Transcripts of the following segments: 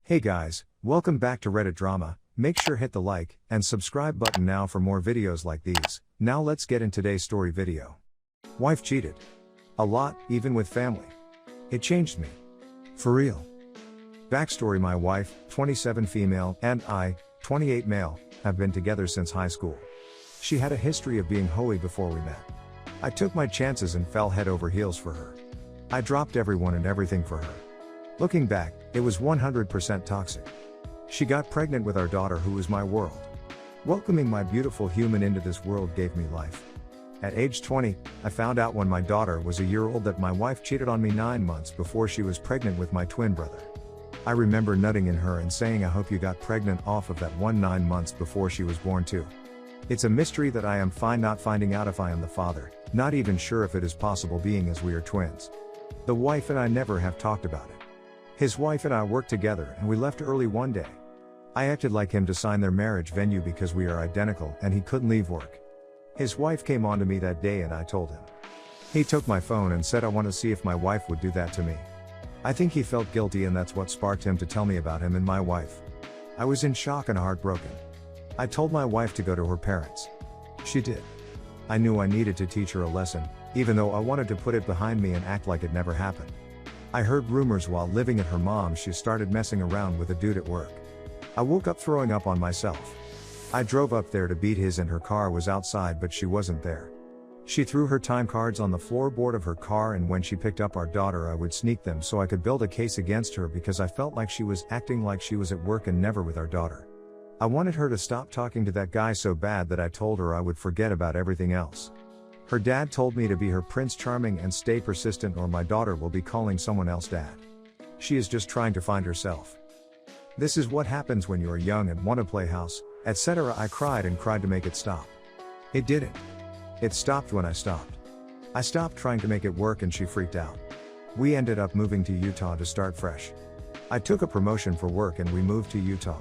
Hey guys, welcome back to Reddit Drama. Make sure hit the like and subscribe button now for more videos like these. Now let's get in today's story video. Wife cheated. A lot, even with family. It changed me. For real. Backstory: my wife, 27 female, and I, 28 male, have been together since high school. She had a history of being hoey before we met. I took my chances and fell head over heels for her. I dropped everyone and everything for her. Looking back, it was 100% toxic. She got pregnant with our daughter, who was my world. Welcoming my beautiful human into this world gave me life. At age 20, I found out when my daughter was a year old that my wife cheated on me 9 months before she was pregnant with my twin brother. I remember nutting in her and saying, I hope you got pregnant off of that one 9 months before she was born too. It's a mystery that I am fine not finding out if I am the father, not even sure if it is possible being as we are twins. The wife and I never have talked about it. His wife and I worked together and we left early one day. I acted like him to sign their marriage venue because we are identical and he couldn't leave work. His wife came on to me that day and I told him. He took my phone and said, I want to see if my wife would do that to me. I think he felt guilty and that's what sparked him to tell me about him and my wife. I was in shock and heartbroken. I told my wife to go to her parents. She did. I knew I needed to teach her a lesson, even though I wanted to put it behind me and act like it never happened. I heard rumors while living at her mom's she started messing around with a dude at work. I woke up throwing up on myself. I drove up there to beat his and her car was outside but she wasn't there. She threw her time cards on the floorboard of her car and when she picked up our daughter I would sneak them so I could build a case against her because I felt like she was acting like she was at work and never with our daughter. I wanted her to stop talking to that guy so bad that I told her I would forget about everything else. Her dad told me to be her Prince Charming and stay persistent or my daughter will be calling someone else dad. She is just trying to find herself. This is what happens when you are young and want to play house, etc. I cried and cried to make it stop. It didn't. It stopped when I stopped. I stopped trying to make it work and she freaked out. We ended up moving to Utah to start fresh. I took a promotion for work and we moved to Utah.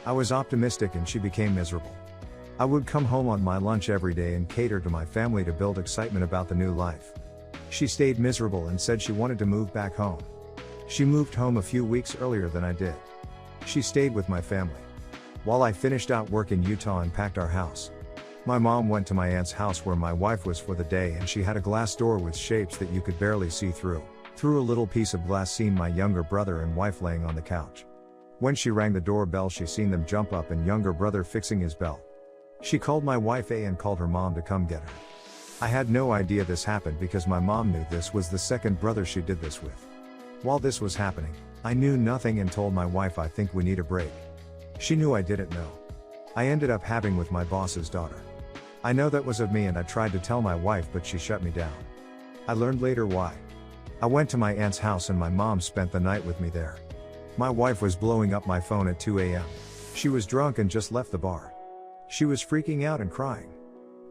I was optimistic and she became miserable. I would come home on my lunch every day and cater to my family to build excitement about the new life. She stayed miserable and said she wanted to move back home. She moved home a few weeks earlier than I did. She stayed with my family. While I finished out work in Utah and packed our house. My mom went to my aunt's house where my wife was for the day and she had a glass door with shapes that you could barely see through. Through a little piece of glass seen my younger brother and wife laying on the couch. When she rang the doorbell she seen them jump up and younger brother fixing his belt. She called my wife and called her mom to come get her. I had no idea this happened because my mom knew this was the second brother she did this with. While this was happening, I knew nothing and told my wife I think we need a break. She knew I didn't know. I ended up having with my boss's daughter. I know that was of me and I tried to tell my wife but she shut me down. I learned later why. I went to my aunt's house and my mom spent the night with me there. My wife was blowing up my phone at 2 a.m. She was drunk and just left the bar. She was freaking out and crying.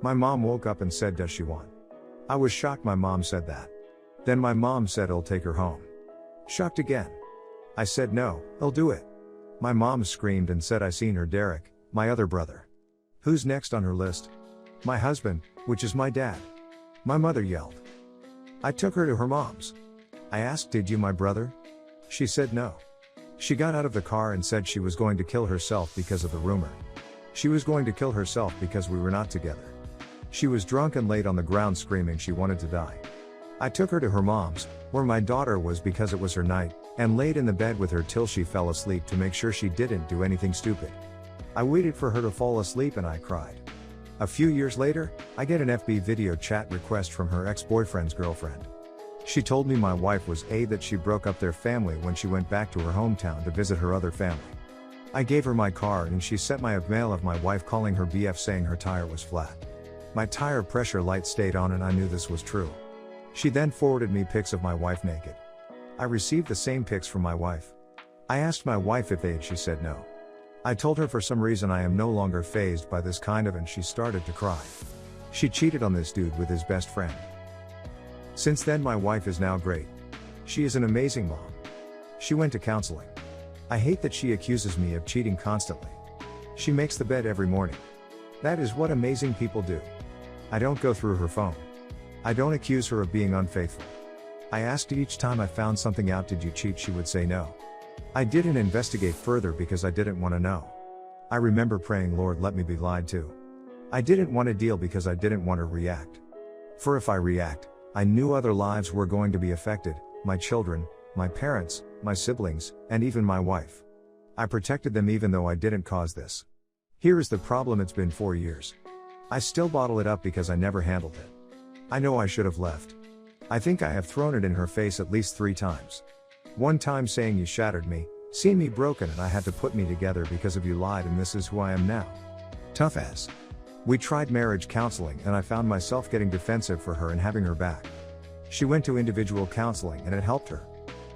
My mom woke up and said, does she want? I was shocked my mom said that. Then my mom said I'll take her home. Shocked again. I said no, I'll do it. My mom screamed and said I seen her Derek, my other brother. Who's next on her list? My husband, which is my dad. My mother yelled. I took her to her mom's. I asked, did you my brother? She said no. She got out of the car and said she was going to kill herself because of the rumor. She was going to kill herself because we were not together. She was drunk and laid on the ground screaming she wanted to die. I took her to her mom's, where my daughter was because it was her night, and laid in the bed with her till she fell asleep to make sure she didn't do anything stupid. I waited for her to fall asleep and I cried. A few years later, I get an FB video chat request from her ex-boyfriend's girlfriend. She told me my wife was that she broke up their family when she went back to her hometown to visit her other family. I gave her my card and she sent my mail of my wife calling her BF saying her tire was flat. My tire pressure light stayed on and I knew this was true. She then forwarded me pics of my wife naked. I received the same pics from my wife. I asked my wife if she said no. I told her for some reason I am no longer fazed by this kind of and she started to cry. She cheated on this dude with his best friend. Since then my wife is now great. She is an amazing mom. She went to counseling. I hate that she accuses me of cheating constantly. She makes the bed every morning. That is what amazing people do. I don't go through her phone. I don't accuse her of being unfaithful. I asked each time I found something out, did you cheat? She would say no. I didn't investigate further because I didn't want to know. I remember praying, Lord, let me be lied to. I didn't want to deal because I didn't want to react. For if I react, I knew other lives were going to be affected, my children, my parents, my siblings, and even my wife. I protected them even though I didn't cause this. Here is the problem: it's been 4 years. I still bottle it up because I never handled it. I know I should have left. I think I have thrown it in her face at least 3 times. One time saying, you shattered me, seen me broken, and I had to put me together because of you lied, and this is who I am now. Tough as. We tried marriage counseling and I found myself getting defensive for her and having her back. She went to individual counseling and it helped her.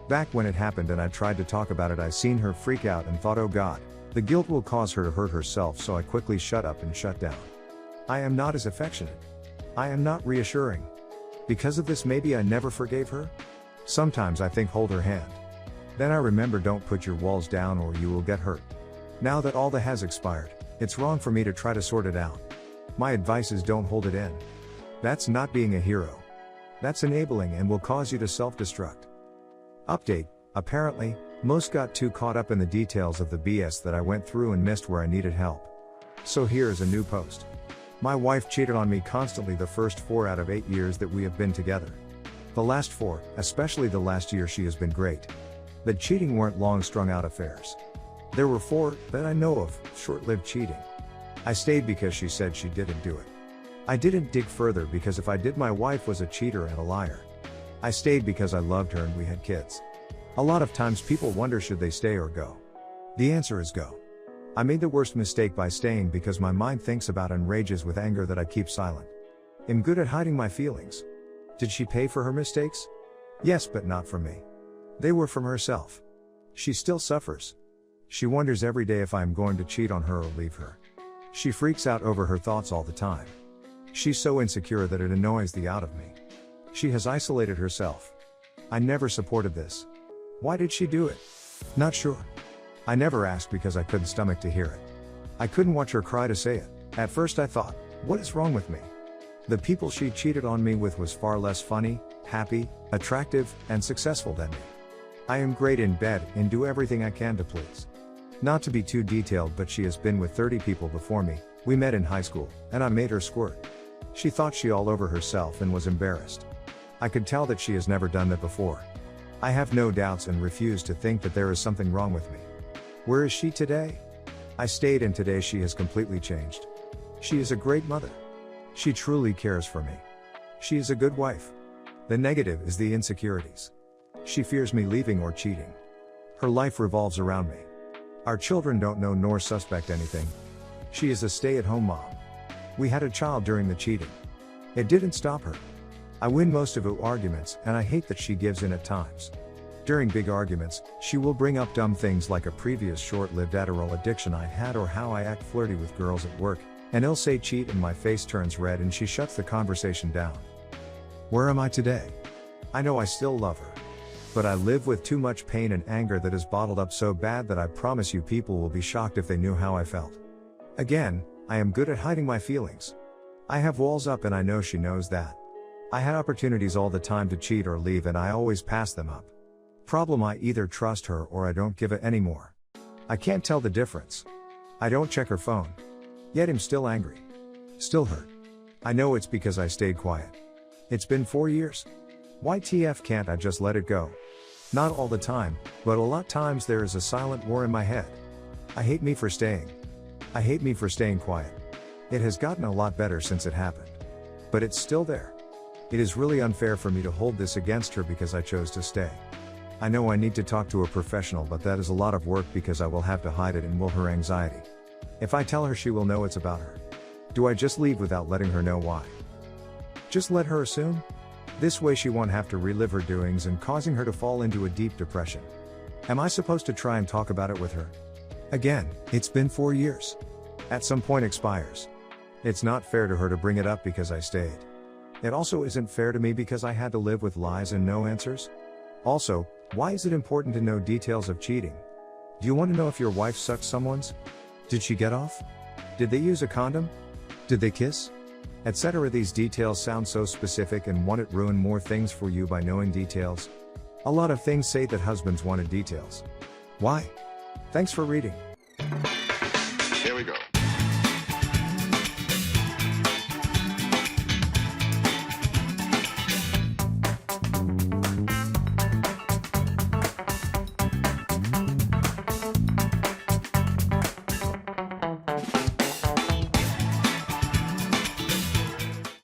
Back when it happened and I tried to talk about it, I seen her freak out and thought, oh God, the guilt will cause her to hurt herself, so I quickly shut up and shut down. I am not as affectionate. I am not reassuring. Because of this, maybe I never forgave her? Sometimes I think, hold her hand. Then I remember, don't put your walls down or you will get hurt. Now that all that has expired, it's wrong for me to try to sort it out. My advice is, don't hold it in. That's not being a hero. That's enabling and will cause you to self-destruct. Update: apparently, most got too caught up in the details of the BS that I went through and missed where I needed help. So here is a new post. My wife cheated on me constantly the first 4 out of 8 years that we have been together. The last 4, especially the last year, she has been great. The cheating weren't long strung out affairs. There were 4, that I know of, short-lived cheating. I stayed because she said she didn't do it. I didn't dig further because if I did, my wife was a cheater and a liar. I stayed because I loved her and we had kids. A lot of times people wonder, should they stay or go? The answer is go. I made the worst mistake by staying because my mind thinks about and rages with anger that I keep silent. I'm good at hiding my feelings. Did she pay for her mistakes? Yes, but not from me. They were from herself. She still suffers. She wonders every day if I am going to cheat on her or leave her. She freaks out over her thoughts all the time. She's so insecure that it annoys the out of me. She has isolated herself. I never supported this. Why did she do it? Not sure. I never asked because I couldn't stomach to hear it. I couldn't watch her cry to say it. At first I thought, what is wrong with me? The people she cheated on me with was far less funny, happy, attractive, and successful than me. I am great in bed and do everything I can to please. Not to be too detailed, but she has been with 30 people before me. We met in high school, and I made her squirt. She thought she all over herself and was embarrassed. I could tell that she has never done that before. I have no doubts and refuse to think that there is something wrong with me. Where is she today? I stayed, and today she has completely changed. She is a great mother. She truly cares for me. She is a good wife. The negative is the insecurities. She fears me leaving or cheating. Her life revolves around me. Our children don't know nor suspect anything. She is a stay-at-home mom. We had a child during the cheating. It didn't stop her. I win most of her arguments, and I hate that she gives in at times. During big arguments, she will bring up dumb things like a previous short-lived Adderall addiction I had or how I act flirty with girls at work, and I'll say cheat and my face turns red and she shuts the conversation down. Where am I today? I know I still love her. But I live with too much pain and anger that is bottled up so bad that I promise you people will be shocked if they knew how I felt. Again, I am good at hiding my feelings. I have walls up and I know she knows that. I had opportunities all the time to cheat or leave and I always pass them up. Problem: I either trust her or I don't give it anymore. I can't tell the difference. I don't check her phone. Yet I'm still angry. Still hurt. I know it's because I stayed quiet. It's been 4 years. YTF can't I just let it go? Not all the time, but a lot times there is a silent war in my head. I hate me for staying. I hate me for staying quiet. It has gotten a lot better since it happened. But it's still there. It is really unfair for me to hold this against her because I chose to stay. I know I need to talk to a professional, but that is a lot of work because I will have to hide it and will her anxiety. If I tell her, she will know it's about her. Do I just leave without letting her know why? Just let her assume? This way she won't have to relive her doings and causing her to fall into a deep depression. Am I supposed to try and talk about it with her? Again, it's been 4 years. At some point expires. It's not fair to her to bring it up because I stayed. It also isn't fair to me because I had to live with lies and no answers. Also, why is it important to know details of cheating? Do you want to know if your wife sucked someone's? Did she get off? Did they use a condom? Did they kiss? Etc. These details sound so specific, and won't it ruin more things for you by knowing details? A lot of things say that husbands wanted details. Why? Thanks for reading.